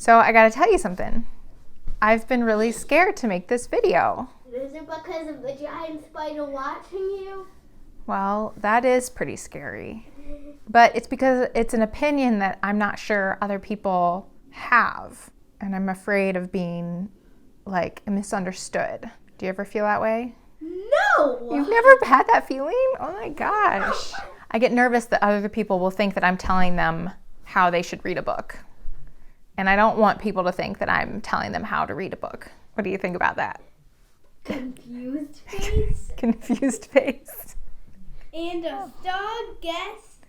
So I gotta tell you something. I've been really scared to make this video. Is it because of the giant spider watching you? Well, that is pretty scary. But it's because it's an opinion that I'm not sure other people have. And I'm afraid of being, misunderstood. Do you ever feel that way? No! You've never had that feeling? Oh my gosh. I get nervous that other people will think that I'm telling them how they should read a book. And I don't want people to think that I'm telling them how to read a book. What do you think about that? Confused face. Confused face. And a star guess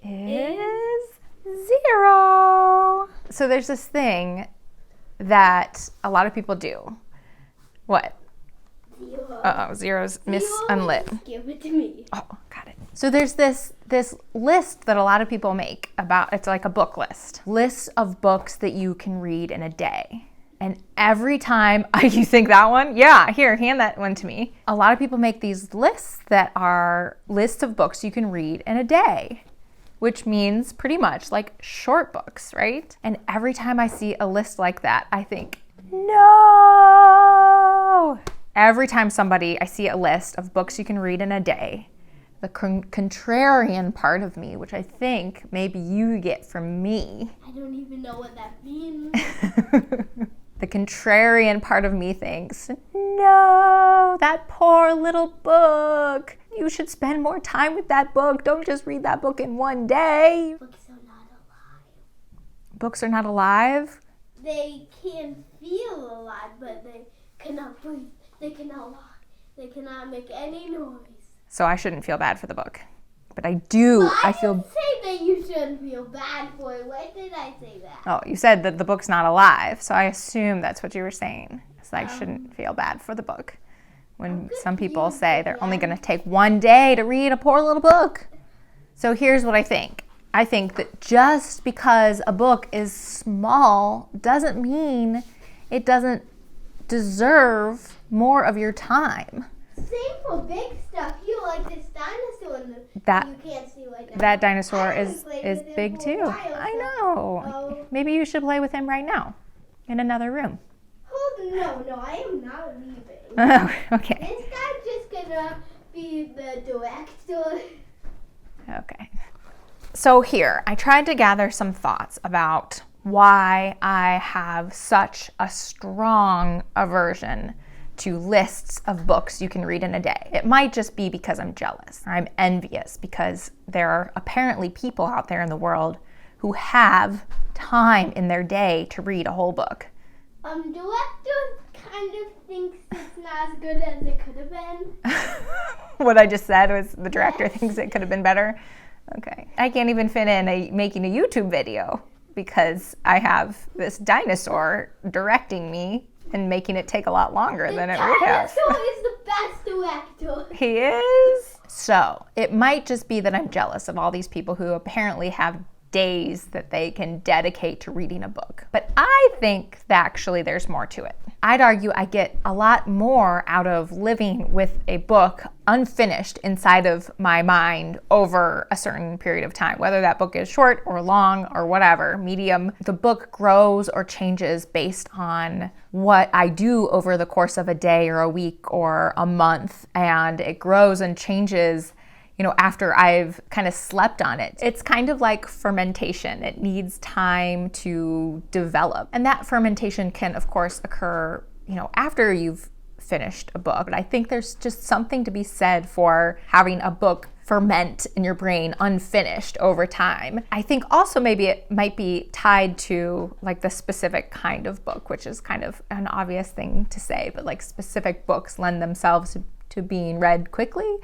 is 0. So there's this thing that a lot of people do. What? 0. Uh-oh, 0's unlit. Give it to me. Oh, got it. So there's this list that a lot of people make about, it's like a book list. Lists of books that you can read in a day. And every time, you think that one? Yeah, here, hand that one to me. A lot of people make these lists that are lists of books you can read in a day, which means pretty much like short books, right? And every time I see a list like that, I think, no! Every time I see a list of books you can read in a day, the contrarian part of me, which I think maybe you get from me. I don't even know what that means. The contrarian part of me thinks, no, that poor little book. You should spend more time with that book. Don't just read that book in one day. Books are not alive. Books are not alive? They can feel alive, but they cannot breathe. They cannot walk. They cannot make any noise. So I shouldn't feel bad for the book. But I do. But I feel. didn't say that you shouldn't feel bad for it. When did I say that? Oh, you said that the book's not alive, so I assume that's what you were saying. So I shouldn't feel bad for the book. When some people say they're only going to take one day to read a poor little book. So here's what I think. I think that just because a book is small doesn't mean it doesn't deserve more of your time. Same for big stuff. You like this dinosaur That you can't see right now. that dinosaur is with him big for a too. while, I so- know. Maybe you should play with him right now in another room. No, I am not leaving. Oh, okay. This guy's just gonna be the director. Okay. So here, I tried to gather some thoughts about why I have such a strong aversion to lists of books you can read in a day. It might just be because I'm jealous. I'm envious because there are apparently people out there in the world who have time in their day to read a whole book. Director kind of thinks it's not as good as it could have been. What I just said was the director thinks it could have been better. Okay. I can't even fit in making a YouTube video because I have this dinosaur directing me and making it take a lot longer than it would have. The dinosaur is the best director. He is? So, it might just be that I'm jealous of all these people who apparently have days that they can dedicate to reading a book. But I think that actually there's more to it. I'd argue I get a lot more out of living with a book unfinished inside of my mind over a certain period of time, whether that book is short or long or whatever, medium. The book grows or changes based on what I do over the course of a day or a week or a month, and it grows and changes after I've kind of slept on it. It's kind of like fermentation. It needs time to develop. And that fermentation can, of course, occur, after you've finished a book. But I think there's just something to be said for having a book ferment in your brain unfinished over time. I think also maybe it might be tied to like the specific kind of book, which is kind of an obvious thing to say, but like specific books lend themselves to being read quickly,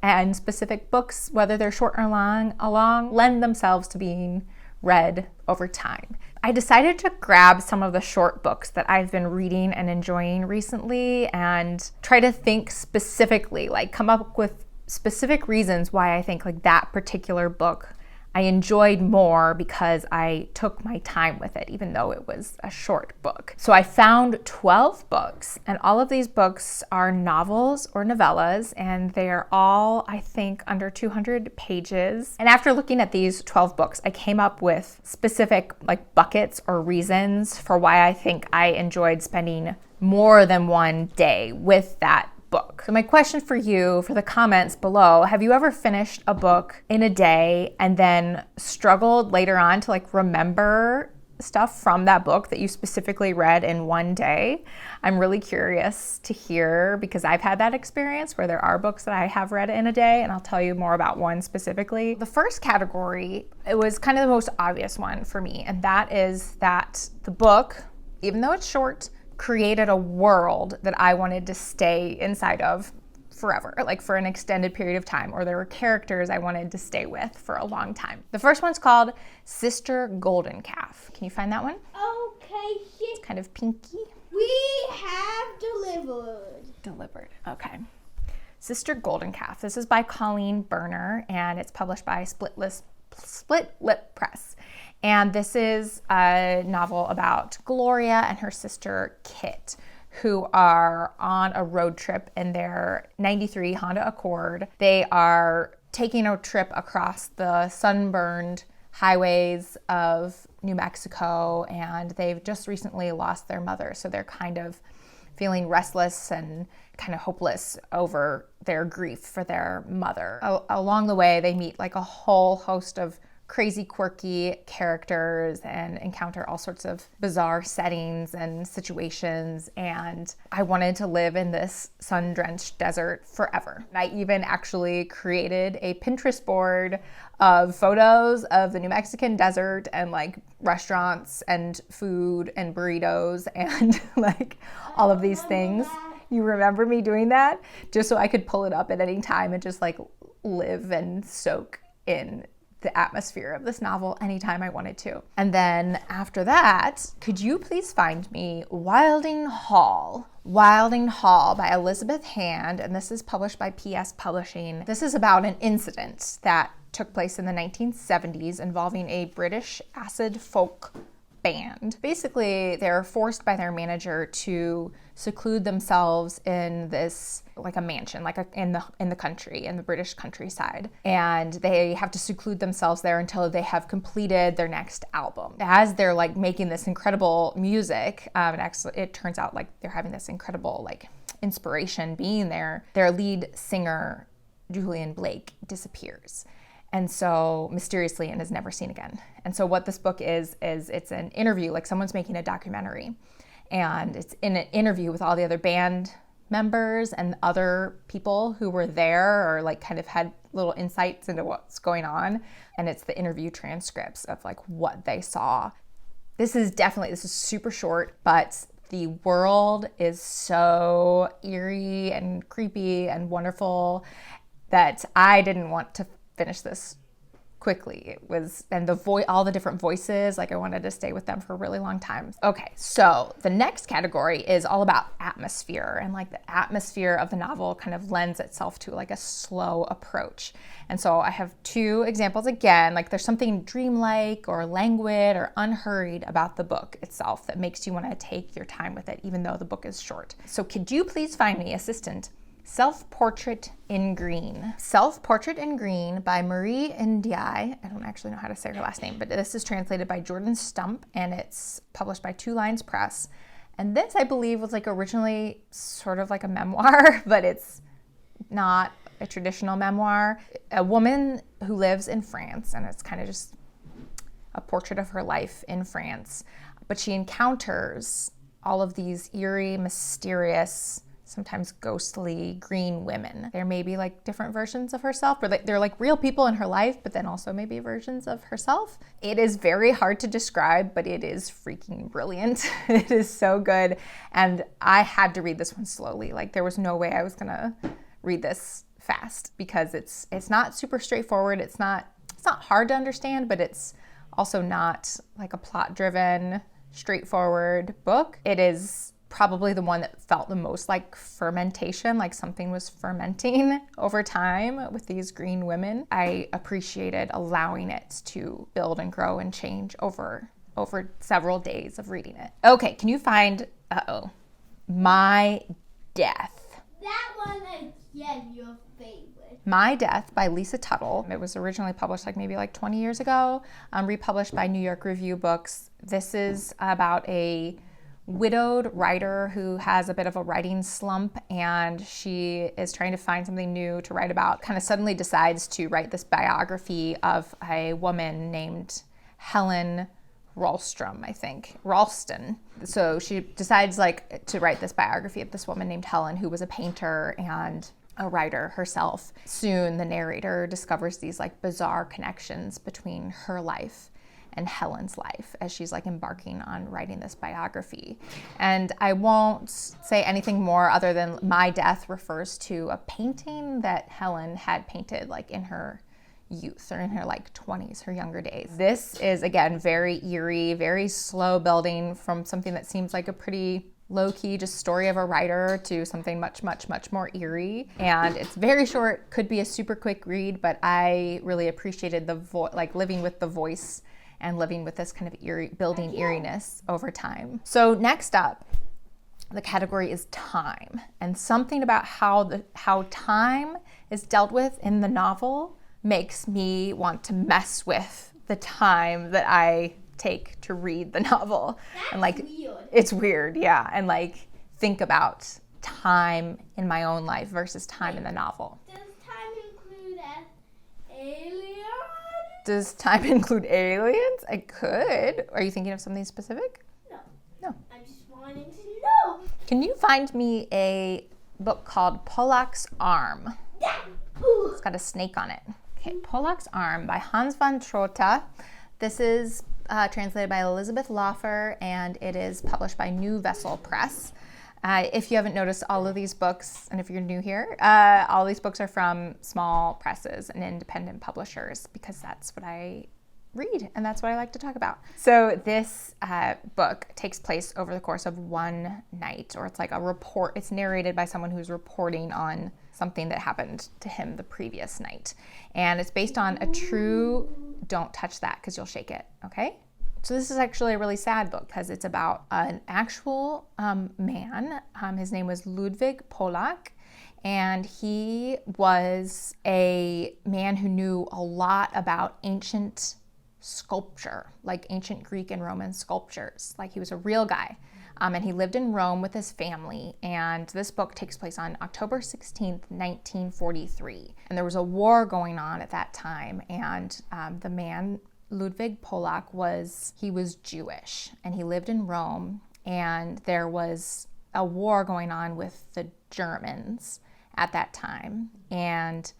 and specific books, whether they're short or long, lend themselves to being read over time. I decided to grab some of the short books that I've been reading and enjoying recently and try to think specifically, like come up with specific reasons why I think like that particular book I enjoyed more because I took my time with it, even though it was a short book. So I found 12 books, and all of these books are novels or novellas, and they are all, I think, under 200 pages. And after looking at these 12 books, I came up with specific like buckets or reasons for why I think I enjoyed spending more than one day with that book. So my question for you, for the comments below, have you ever finished a book in a day and then struggled later on to like remember stuff from that book that you specifically read in one day? I'm really curious to hear, because I've had that experience where there are books that I have read in a day, and I'll tell you more about one specifically. The first category, it was kind of the most obvious one for me, and that is that the book, even though it's short, created a world that I wanted to stay inside of forever, like for an extended period of time, or there were characters I wanted to stay with for a long time. The first one's called Sister Golden Calf. Can you find that one? Okay. It's kind of pinky. We have delivered. Okay. Sister Golden Calf. This is by Colleen Berner, and it's published by Split Lip Press. And this is a novel about Gloria and her sister Kit, who are on a road trip in their 93 Honda Accord. They are taking a trip across the sunburned highways of New Mexico, and they've just recently lost their mother. So they're kind of feeling restless and kind of hopeless over their grief for their mother. Along the way, they meet like a whole host of crazy, quirky characters and encounter all sorts of bizarre settings and situations. And I wanted to live in this sun-drenched desert forever. I even actually created a Pinterest board of photos of the New Mexican desert and like restaurants and food and burritos and like all of these things. You remember me doing that? Just so I could pull it up at any time and just like live and soak in the atmosphere of this novel anytime I wanted to. And then after that, could you please find me Wilding Hall? Wilding Hall by Elizabeth Hand, and this is published by PS Publishing. This is about an incident that took place in the 1970s involving a British acid folk band. Basically, they're forced by their manager to seclude themselves in this, like a mansion, like in the country, in the British countryside. And they have to seclude themselves there until they have completed their next album. As they're like making this incredible music, it turns out like they're having this incredible like inspiration being there. Their lead singer, Julian Blake, disappears. And so mysteriously and is never seen again. And so what this book is it's an interview, like someone's making a documentary, and it's in an interview with all the other band members and other people who were there or like kind of had little insights into what's going on. And it's the interview transcripts of like what they saw. This is super short, but the world is so eerie and creepy and wonderful that I didn't want to finish this quickly. It was, and all the different voices, like I wanted to stay with them for a really long time. Okay, so the next category is all about atmosphere, and like the atmosphere of the novel kind of lends itself to like a slow approach. And so I have two examples again, like there's something dreamlike or languid or unhurried about the book itself that makes you want to take your time with it, even though the book is short. So could you please find me, assistant, Self-Portrait in Green. Self-Portrait in Green by Marie Ndiaye. I don't actually know how to say her last name, but this is translated by Jordan Stump, and it's published by Two Lines Press. And this, I believe, was like originally sort of like a memoir, but it's not a traditional memoir. A woman who lives in France, and it's kind of just a portrait of her life in France. But she encounters all of these eerie, mysterious, sometimes ghostly green women. There may be like different versions of herself, or they're like real people in her life, but then also maybe versions of herself. It is very hard to describe, but it is freaking brilliant. It is so good. And I had to read this one slowly. Like there was no way I was gonna read this fast because it's not super straightforward. It's not hard to understand, but it's also not like a plot-driven, straightforward book. It is probably the one that felt the most like fermentation, like something was fermenting over time with these green women. I appreciated allowing it to build and grow and change over several days of reading it. Okay, can you find, My Death? That one again, your favorite. My Death by Lisa Tuttle. It was originally published maybe 20 years ago, republished by New York Review Books. This is about a widowed writer who has a bit of a writing slump, and she is trying to find something new to write about. Kind of suddenly decides to write this biography of a woman named Helen Ralston. So she decides to write this biography of this woman named Helen, who was a painter and a writer herself. Soon the narrator discovers these bizarre connections between her life and Helen's life as she's embarking on writing this biography. And I won't say anything more other than My Death refers to a painting that Helen had painted in her youth or in her 20s, her younger days. This is again very eerie, very slow building from something that seems like a pretty low-key just story of a writer to something much, much, much more eerie. And it's very short, could be a super quick read, but I really appreciated the living with the voice and living with this kind of building eeriness over time. So next up, the category is time, and something about how time is dealt with in the novel makes me want to mess with the time that I take to read the novel. That's weird. It's weird, yeah, and think about time in my own life versus time in the novel. Does time include aliens? Does time include aliens? I could. Are you thinking of something specific? No. I'm just wanting to know. Can you find me a book called Pollak's Arm? It's got a snake on it. Okay, Pollak's Arm by Hans van Trota. This is translated by Elizabeth Laufer, and it is published by New Vessel Press. If you haven't noticed, all of these books, and if you're new here, all these books are from small presses and independent publishers, because that's what I read and that's what I like to talk about. So this book takes place over the course of one night, or it's a report. It's narrated by someone who's reporting on something that happened to him the previous night. And it's based on a true, don't touch that because you'll shake it, okay? So this is actually a really sad book because it's about an actual man. His name was Ludwig Pollack, and he was a man who knew a lot about ancient sculpture, ancient Greek and Roman sculptures. He was a real guy. And he lived in Rome with his family. And this book takes place on October 16th, 1943. And there was a war going on at that time. And the man, Ludwig Pollack, was Jewish. And he lived in Rome. And there was a war going on with the Germans at that time. And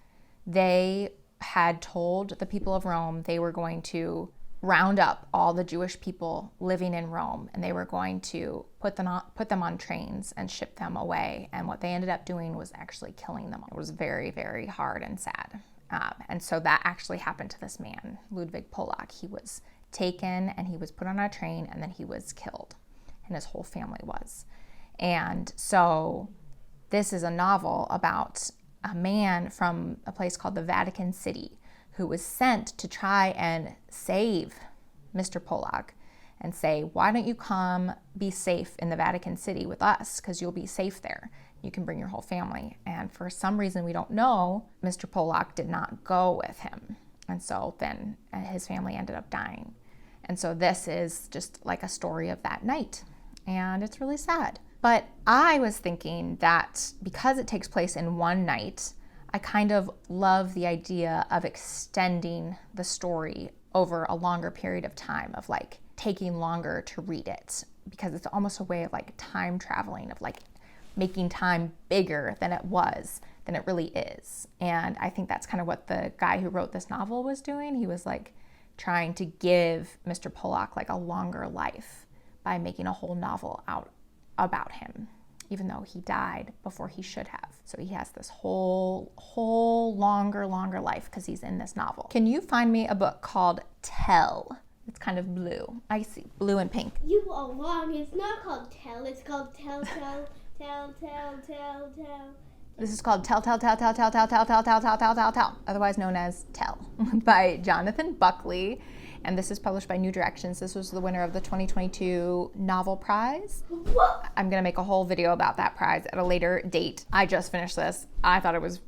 they had told the people of Rome they were going to round up all the Jewish people living in Rome, and they were going to put them on trains and ship them away. And what they ended up doing was actually killing them. It was very, very hard and sad. And so that actually happened to this man, Ludwig Pollack. He was taken and he was put on a train, and then he was killed, and his whole family was. And so this is a novel about a man from a place called the Vatican City who was sent to try and save Mr. Pollack and say, why don't you come be safe in the Vatican City with us, because you'll be safe there. You can bring your whole family. And for some reason we don't know, Mr. Pollack did not go with him. And so then his family ended up dying. And so this is just a story of that night. And it's really sad. But I was thinking that because it takes place in one night, I kind of love the idea of extending the story over a longer period of time, of taking longer to read it, because it's almost a way of time traveling, of making time bigger than it really is. And I think that's kind of what the guy who wrote this novel was doing. He was trying to give Mr. Pollack a longer life by making a whole novel out about him, even though he died before he should have. So he has this whole longer life because he's in this novel. Can you find me a book called Tell? It's kind of blue. I see blue and pink. You are wrong. It's not called tell. It's called tell. This is called Tell, otherwise known as Tell, by Jonathan Buckley. And this is published by New Directions. This was the winner of the 2022 Novel Prize. What? I'm going to make a whole video about that prize at a later date. I just finished this. I thought it was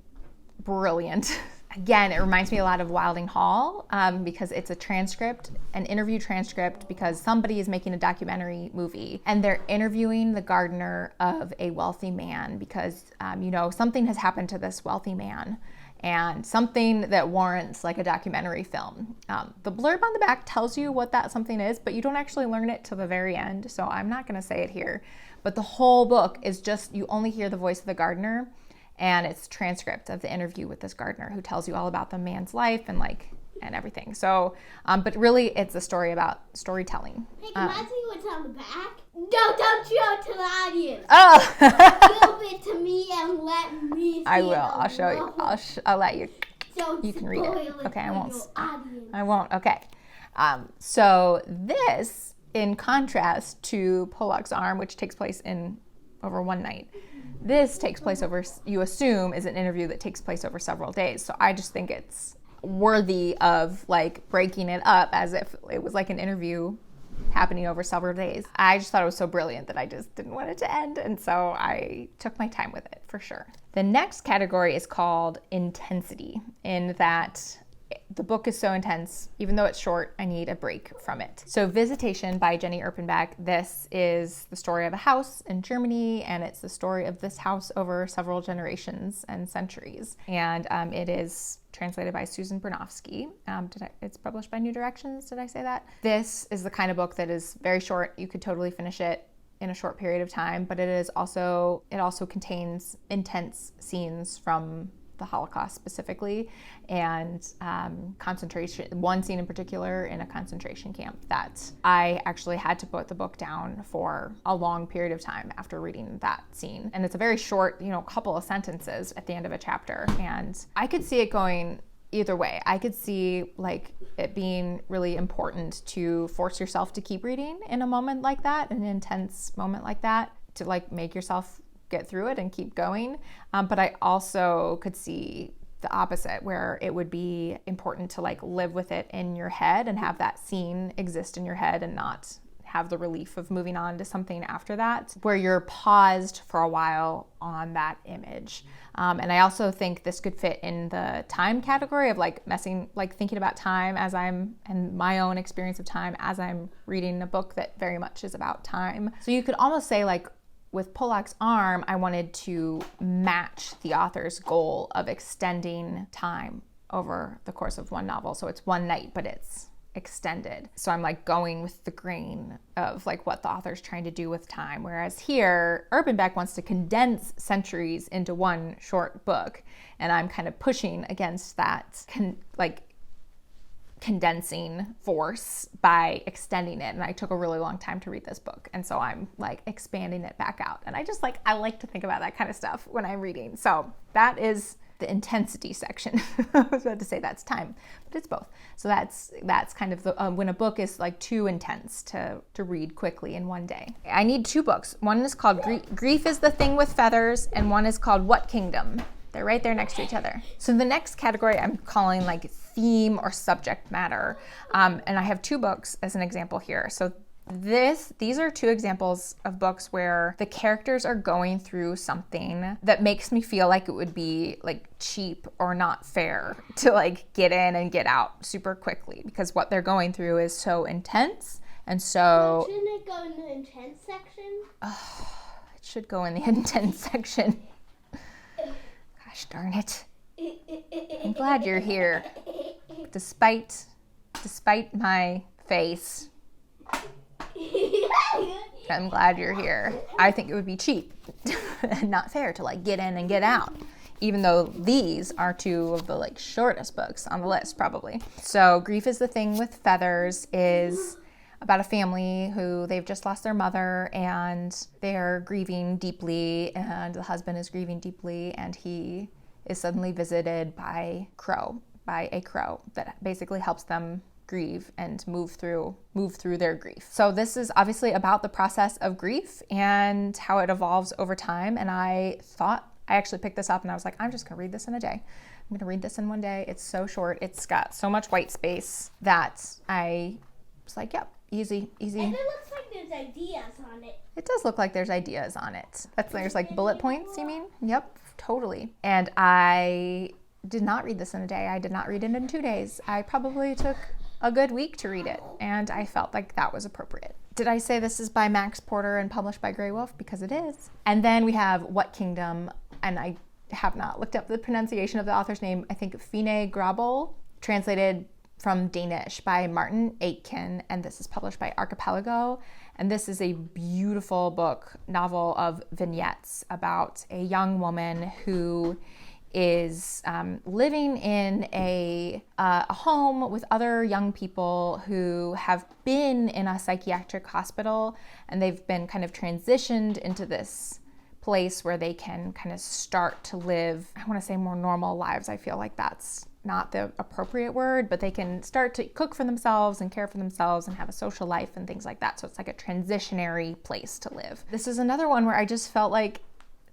brilliant. Again, it reminds me a lot of Wilding Hall because it's a transcript, an interview transcript, because somebody is making a documentary movie and they're interviewing the gardener of a wealthy man because, something has happened to this wealthy man and something that warrants like a documentary film. The blurb on the back tells you what that something is, but you don't actually learn it till the very end, so I'm not going to say it here. But the whole book is just, you only hear the voice of the gardener, and it's a transcript of the interview with this gardener who tells you all about the man's life and everything. So, but really it's a story about storytelling. Hey, can I see what's on the back? No, don't show it to the audience. Oh! Give it to me and let me see I will. it I'll show you. alone. I'll let you. Don't You can read it. spoil Okay, I for won't. your audience. I won't. Okay. So this, in contrast to Pollock's Arm, which takes place in over one night, this takes place over, you assume, is an interview that takes place over several days. So I just think it's worthy of breaking it up as if it was like an interview happening over several days. I just thought it was so brilliant that I just didn't want it to end, and so I took my time with it for sure. The next category is called intensity, in that the book is so intense, even though it's short, I need a break from it. So Visitation by Jenny Erpenbach. This is the story of a house in Germany, and it's the story of this house over several generations and centuries. And it is translated by Susan Bernofsky. It's published by New Directions. Did I say that? This is the kind of book that is very short. You could totally finish it in a short period of time, but it also contains intense scenes from the Holocaust specifically, and concentration, one scene in particular in a concentration camp that I actually had to put the book down for a long period of time after reading that scene. And it's a very short, couple of sentences at the end of a chapter, and I could see it going either way. I could see it being really important to force yourself to keep reading in a moment like that, an intense moment like that, to make yourself get through it and keep going. But I also could see the opposite, where it would be important to live with it in your head and have that scene exist in your head and not have the relief of moving on to something after that, where you're paused for a while on that image. And I also think this could fit in the time category of thinking about time and my own experience of time as I'm reading a book that very much is about time. So you could almost say with Pollock's Arm, I wanted to match the author's goal of extending time over the course of one novel. So it's one night, but it's extended. So I'm going with the grain of what the author's trying to do with time. Whereas here, Erpenbach wants to condense centuries into one short book. And I'm kind of pushing against that condensing force by extending it, and I took a really long time to read this book, and so I'm expanding it back out, and I like to think about that kind of stuff when I'm reading. So that is the intensity section. I was about to say that's time, but it's both. So that's kind of the when a book is too intense to read quickly in one day. I need two books. One is called Grief is the Thing with Feathers, and one is called What Kingdom. They're right there next to each other. So the next category I'm calling theme or subject matter. And I have two books as an example here. So these are two examples of books where the characters are going through something that makes me feel like it would be cheap or not fair to get in and get out super quickly, because what they're going through is so intense. And so shouldn't it go in the intense section? It should go in the intense section. Gosh darn it. I'm glad you're here. Despite my face, I'm glad you're here. I think it would be cheap and not fair to get in and get out, even though these are two of the shortest books on the list probably. So Grief is the Thing with Feathers is about a family who they've just lost their mother, and they're grieving deeply, and the husband is grieving deeply, and he is suddenly visited by a crow that basically helps them grieve and move through their grief. So this is obviously about the process of grief and how it evolves over time. And I actually picked this up and I was like, I'm just gonna read this in a day. I'm gonna read this in one day. It's so short. It's got so much white space that I was like, yep, easy. And it looks like there's ideas on it. It does look like there's ideas on it. There's like bullet points, you mean? Yep, totally. And I did not read this in a day. I did not read it in 2 days. I probably took a good week to read it, and I felt like that was appropriate. Did I say this is by Max Porter and published by Grey Wolf? Because it is. And then we have What Kingdom, and I have not looked up the pronunciation of the author's name. I think Fine Grabel, translated from Danish by Martin Aitken, and this is published by Archipelago. And this is a beautiful novel of vignettes about a young woman who is living in a home with other young people who have been in a psychiatric hospital, and they've been kind of transitioned into this place where they can kind of start to live, I want to say more normal lives. I feel like that's not the appropriate word, but they can start to cook for themselves and care for themselves and have a social life and things like that. So it's like a transitionary place to live. This is another one where I just felt like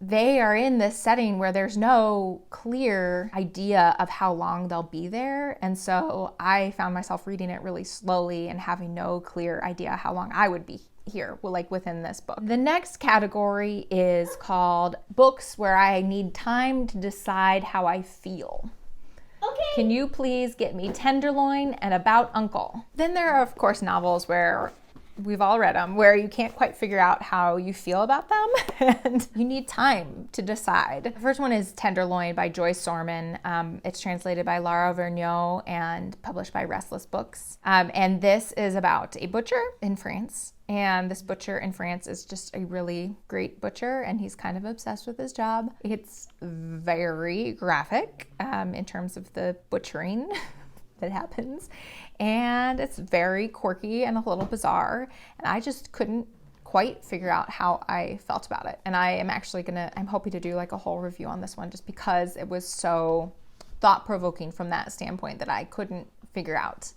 they are in this setting where there's no clear idea of how long they'll be there. And so I found myself reading it really slowly and having no clear idea how long I would be here, like within this book. The next category is called books where I need time to decide how I feel. Okay. Can you please get me Tenderloin and About Uncle? Then there are, of course, novels where we've all read them, where you can't quite figure out how you feel about them and you need time to decide. The first one is Tenderloin by Joyce Sorman. It's translated by Lara Vergniaud and published by Restless Books. And this is about a butcher in France. And this butcher in France is just a really great butcher, and he's kind of obsessed with his job. It's very graphic in terms of the butchering that happens. And it's very quirky and a little bizarre. And I just couldn't quite figure out how I felt about it. And I am actually I'm hoping to do like a whole review on this one just because it was so thought-provoking from that standpoint that I couldn't figure out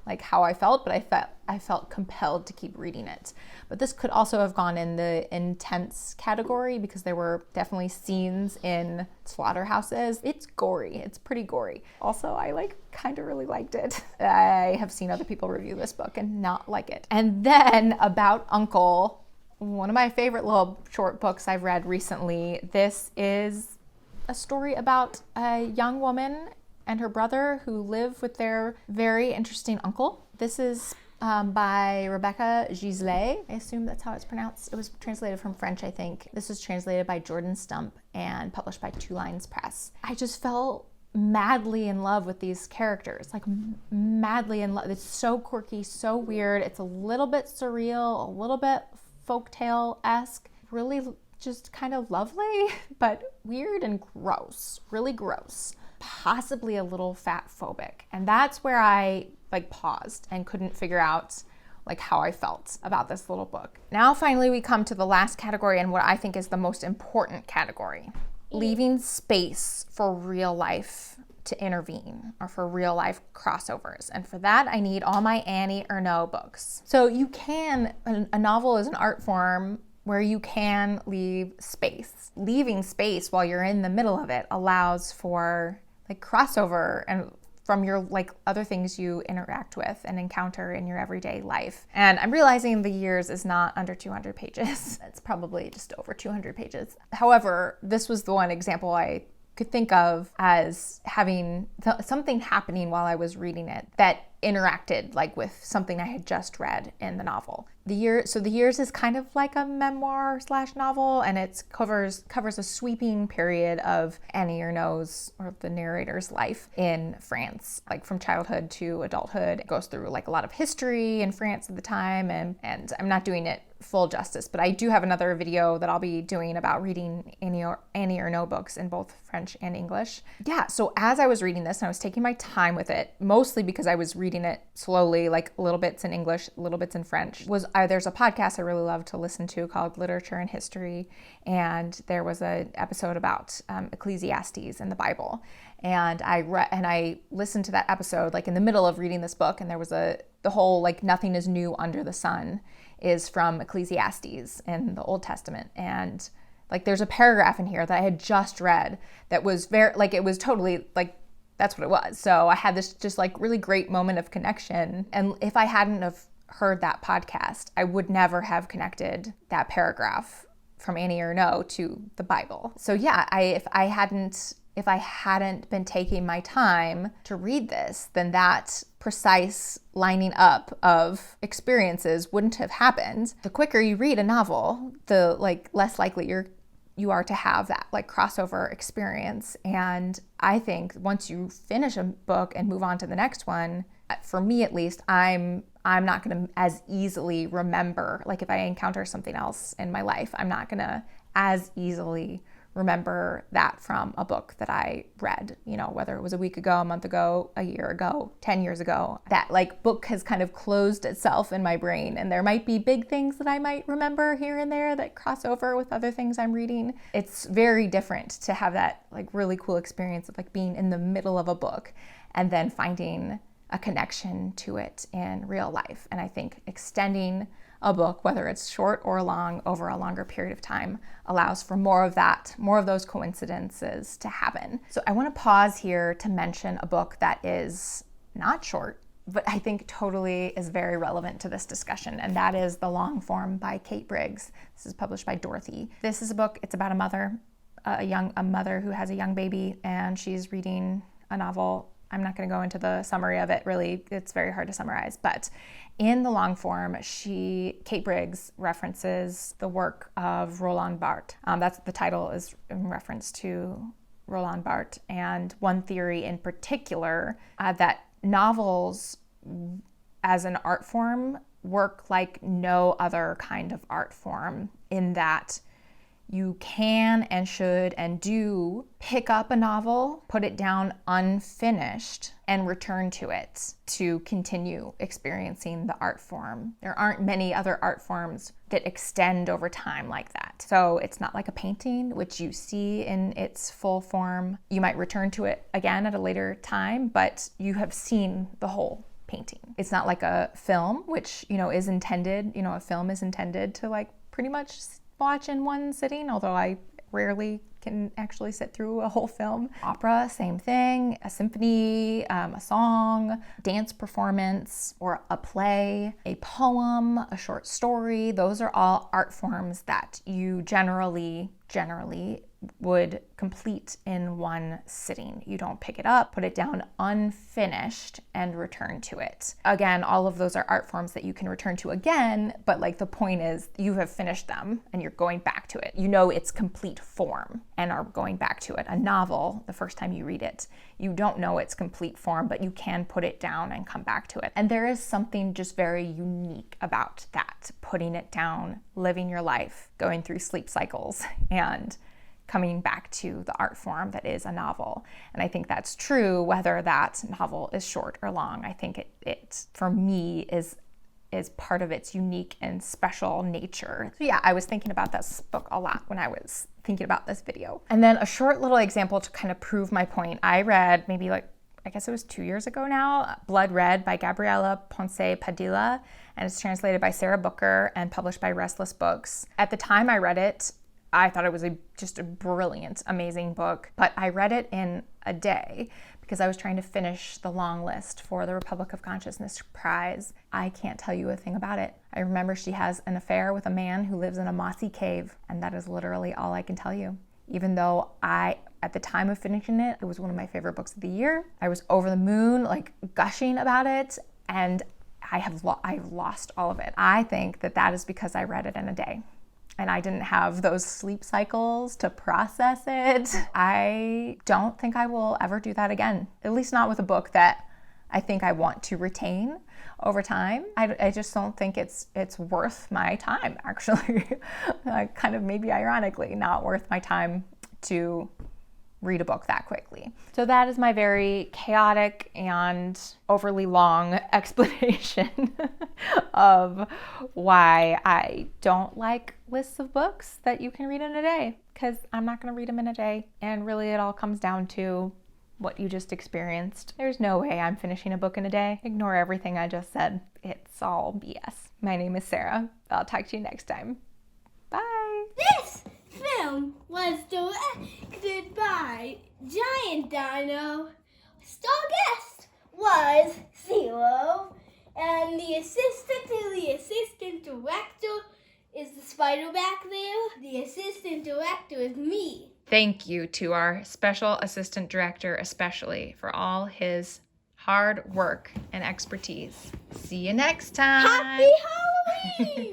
like how I felt, but I felt compelled to keep reading it. But this could also have gone in the intense category because there were definitely scenes in slaughterhouses. It's gory. It's pretty gory. Also, I kind of really liked it. I have seen other people review this book and not like it. And then About Uncle, one of my favorite little short books I've read recently. This is a story about a young woman and her brother who live with their very interesting uncle. This is by Rebecca Gisley. I assume that's how it's pronounced. It was translated from French, I think. This was translated by Jordan Stump and published by Two Lines Press. I just fell madly in love with these characters, like madly in love. It's so quirky, so weird. It's a little bit surreal, a little bit folktale-esque, really just kind of lovely, but weird and gross, really gross. Possibly a little fat phobic. And that's where I paused and couldn't figure out how I felt about this little book. Now finally we come to the last category and what I think is the most important category. Leaving space for real life to intervene or for real life crossovers. And for that I need all my Annie Ernaux books. So a novel is an art form where you can leave space. Leaving space while you're in the middle of it allows for crossover and from your other things you interact with and encounter in your everyday life. And I'm realizing the years is not under 200 pages. It's probably just over 200 pages. However, this was the one example I could think of as having something happening while I was reading it that interacted with something I had just read in the novel. The Years is kind of like a memoir / novel, and it covers a sweeping period of Annie Ernaux's, or the narrator's, life in France, from childhood to adulthood. It goes through a lot of history in France at the time, and I'm not doing it full justice, but I do have another video that I'll be doing about reading Annie Ernaux books in both French and English. Yeah, so as I was reading this, and I was taking my time with it, mostly because I was reading reading it slowly, like little bits in English, little bits in French. There's a podcast I really love to listen to called Literature and History, and there was an episode about Ecclesiastes in the Bible, and I listened to that episode like in the middle of reading this book, and there was the whole like nothing is new under the sun is from Ecclesiastes in the Old Testament, and like there's a paragraph in here that I had just read that was very like it was totally like that's what it was. So I had this just like really great moment of connection. And if I hadn't have heard that podcast, I would never have connected that paragraph from Annie Ernaux to the Bible. So yeah, if I hadn't been taking my time to read this, then that precise lining up of experiences wouldn't have happened. The quicker you read a novel, the like less likely you are to have that like crossover experience. And I think once you finish a book and move on to the next one, for me at least, I'm not going to as easily remember, like if I encounter something else in my life, I'm not going to as easily remember that from a book that I read, you know, whether it was a week ago, a month ago, a year ago, 10 years ago. That like book has kind of closed itself in my brain, and there might be big things that I might remember here and there that cross over with other things I'm reading. It's very different to have that like really cool experience of like being in the middle of a book and then finding a connection to it in real life. And I think extending a book, whether it's short or long, over a longer period of time, allows for more of that, more of those coincidences to happen. So I want to pause here to mention a book that is not short, but I think totally is very relevant to this discussion, and that is The Long Form by Kate Briggs. This is published by Dorothy. This is a book, it's about a mother who has a young baby, and she's reading a novel. I'm not going to go into the summary of it, really. It's very hard to summarize, but in The Long Form, Kate Briggs references the work of Roland Barthes. That's the title is in reference to Roland Barthes, and one theory in particular that novels as an art form work like no other kind of art form, in that you can and should and do pick up a novel, put it down unfinished, and return to it to continue experiencing the art form. There aren't many other art forms that extend over time like that. So it's not like a painting, which you see in its full form. You might return to it again at a later time, but you have seen the whole painting. It's not like a film, which, is intended, a film is intended to like pretty much watch in one sitting, although I rarely can actually sit through a whole film. Opera, same thing. A symphony, a song, dance performance, or a play, a poem, a short story. Those are all art forms that you generally would complete in one sitting. You don't pick it up, put it down unfinished, and return to it. Again, all of those are art forms that you can return to again, but like the point is you have finished them and you're going back to it. You know its complete form and are going back to it. A novel, the first time you read it, you don't know its complete form, but you can put it down and come back to it. And there is something just very unique about that, putting it down, living your life, going through sleep cycles, and coming back to the art form that is a novel. And I think that's true whether that novel is short or long. I think it for me is part of its unique and special nature. So yeah, I was thinking about this book a lot when I was thinking about this video. And then a short little example to kind of prove my point. I read maybe I guess it was 2 years ago now, Blood Red by Gabriela Ponce Padilla, and it's translated by Sarah Booker and published by Restless Books. At the time I read it, I thought it was just a brilliant, amazing book, but I read it in a day because I was trying to finish the long list for the Republic of Consciousness Prize. I can't tell you a thing about it. I remember she has an affair with a man who lives in a mossy cave, and that is literally all I can tell you. Even though at the time of finishing it, it was one of my favorite books of the year. I was over the moon, like gushing about it, and I've lost all of it. I think that is because I read it in a day. And I didn't have those sleep cycles to process it. I don't think I will ever do that again, at least not with a book that I think I want to retain over time. I just don't think it's worth my time, actually. Kind of maybe ironically, not worth my time to read a book that quickly. So that is my very chaotic and overly long explanation of why I don't like lists of books that you can read in a day, because I'm not going to read them in a day. And really it all comes down to what you just experienced. There's no way I'm finishing a book in a day. Ignore everything I just said. It's all BS. My name is Sarah. I'll talk to you next time. Bye. This film was directed by Giant Dino. Star guest was Zero. And the assistant to the assistant director is the spider back there. The assistant director is me. Thank you to our special assistant director, especially for all his hard work and expertise. See you next time. Happy Halloween!